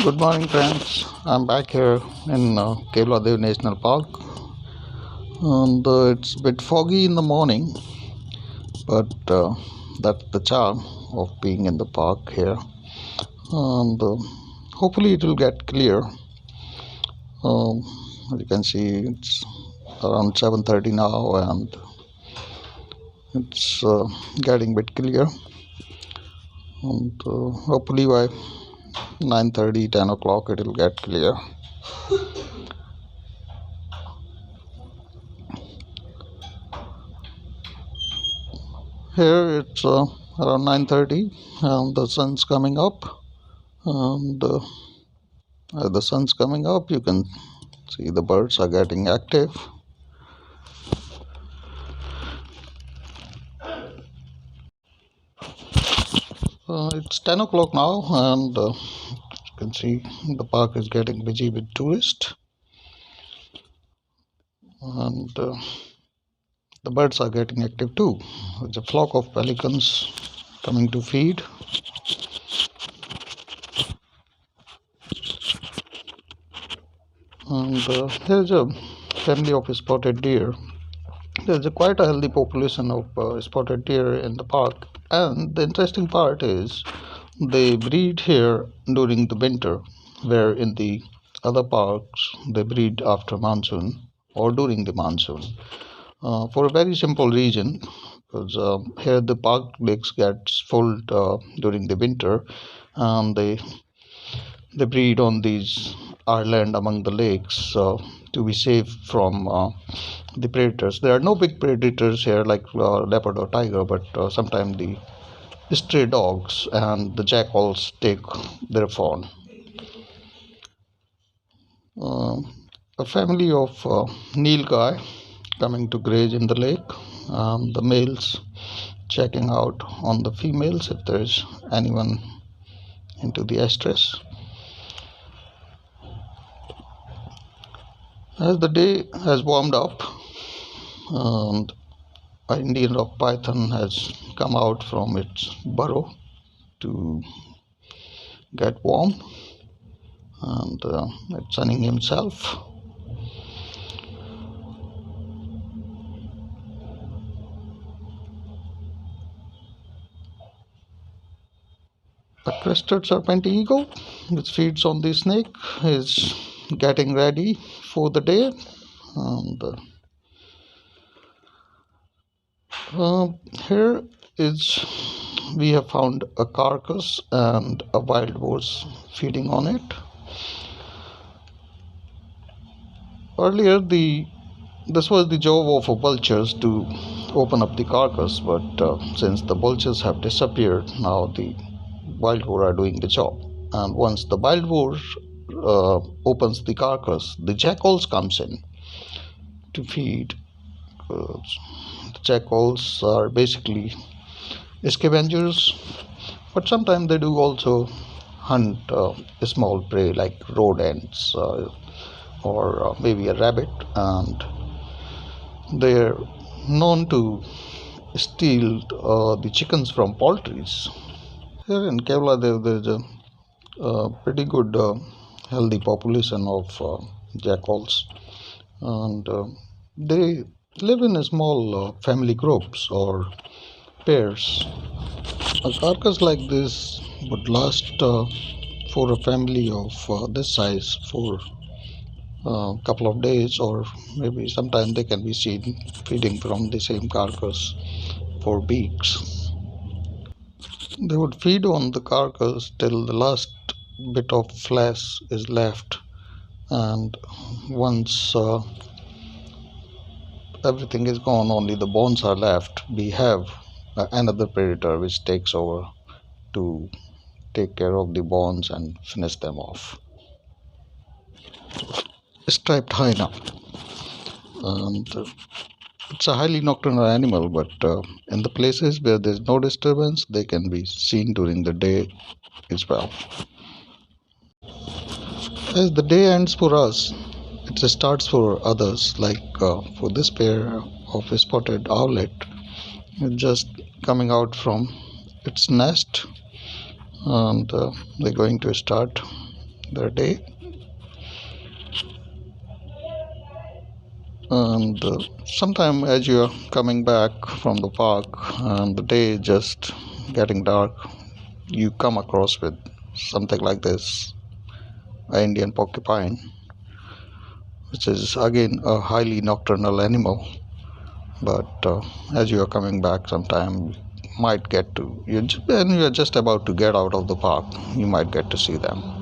Good morning, friends. I'm back here in Keoladeo National Park, and it's a bit foggy in the morning, but that's the charm of being in the park here. And hopefully, it will get clear. As you can see, it's around 7:30 now, and it's getting a bit clear. And hopefully, by 9:30, 10 o'clock, it will get clear. Here it's around 9:30 and the sun's coming up, and as the sun's coming up you can see the birds are getting active. It's 10 o'clock now, and you can see the park is getting busy with tourists, and the birds are getting active too. There's a flock of pelicans coming to feed. And there's a family of spotted deer. There's quite a healthy population of spotted deer in the park, and the interesting part is they breed here during the winter, where in the other parks they breed after monsoon or during the monsoon, for a very simple reason, because here the park lakes gets full during the winter, and they breed on these island among the lakes to be safe from the predators. There are no big predators here like leopard or tiger, but sometimes the stray dogs and the jackals take their fawn. Uh, a family of nilgai coming to graze in the lake, the males checking out on the females if there is anyone into the estrus. As the day has warmed up, and an Indian rock python has come out from its burrow to get warm, and it's sunning himself. A crested serpent eagle, which feeds on the snake, is getting ready for the day. And here is we have found a carcass and a wild horse feeding on it. Earlier, this was the job of vultures to open up the carcass, but since the vultures have disappeared, now the wild boar are doing the job. And once the wild boar opens the carcass, the jackals comes in to feed. The jackals are basically scavengers, but sometimes they do also hunt small prey like rodents or maybe a rabbit, and they're known to steal the chickens from poultries. Here in Keoladeo, there's a pretty good healthy population of jackals, and they live in small family groups or pairs. A carcass like this would last for a family of this size for a couple of days, or maybe sometimes they can be seen feeding from the same carcass for weeks. They would feed on the carcass till the last bit of flesh is left, and once everything is gone, only the bones are left, we have another predator which takes over to take care of the bones and finish them off. Striped hyena, and it's a highly nocturnal animal, but in the places where there's no disturbance, they can be seen during the day as well. As the day ends for us, it starts for others. Like for this pair of spotted owlet, it's just coming out from its nest, and they're going to start their day. And sometime as you're coming back from the park and the day just getting dark, you come across with something like this, an Indian porcupine, which is again a highly nocturnal animal. But as you are coming back sometime, you might get to, when you're just about to get out of the park, you might get to see them.